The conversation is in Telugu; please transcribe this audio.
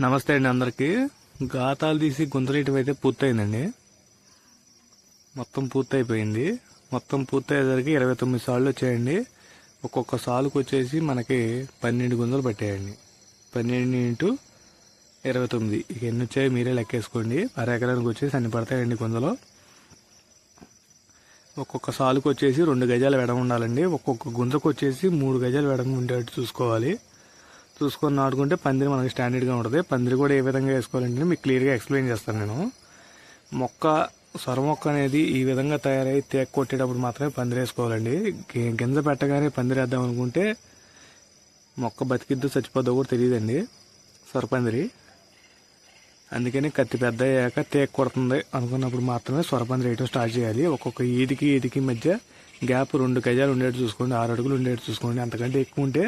నమస్తే అండి అందరికి. గాతాలు తీసి గుంతలేయటం అయితే పూర్తయిందండి. మొత్తం పూర్తయిపోయింది. మొత్తం పూర్తయ్యేసరికి 29 సార్లు వచ్చాయండి. ఒక్కొక్క సాలుకు వచ్చేసి మనకి 12 గుంతలు పట్టాయండి. 12 ఇంటూ 29 ఇక ఎన్ని వచ్చాయో మీరే లెక్కేసుకోండి. ఎకరానికి వచ్చేసి అన్ని పడతాయండి గుంతలు. ఒక్కొక్క సాలుకు వచ్చేసి 2 గజాలు వెడమ ఉండాలండి. ఒక్కొక్క గుంతకు వచ్చేసి 3 గజాలు వెడమ ఉండేట్టు చూసుకోవాలి. చూసుకొని నాటుకుంటే పందిరి మనకి స్టాండర్డ్గా ఉంటుంది. పందిరి కూడా ఏ విధంగా వేసుకోవాలంటే మీకు క్లియర్గా ఎక్స్ప్లెయిన్ చేస్తాను నేను. సొర మొక్క అనేది ఈ విధంగా తయారై తేక కొట్టేటప్పుడు మాత్రమే పందిరి వేసుకోవాలండి. గింజ పెట్టగానే పందిరి వేద్దాం అనుకుంటే మొక్క బతికిద్దో చచ్చిపోద్దో కూడా తెలియదండి సొరపందిరి. అందుకని కత్తి పెద్ద అయ్యాక తేక కొడుతుంది అనుకున్నప్పుడు మాత్రమే సొరపందిరి వేయటం స్టార్ట్ చేయాలి. ఒక్కొక్క ఈదికి మధ్య గ్యాప్ 2 గజాలు ఉండేట్టు చూసుకోండి, 6 అడుగులు ఉండేట్టు చూసుకోండి. అంతకంటే ఎక్కువ ఉంటే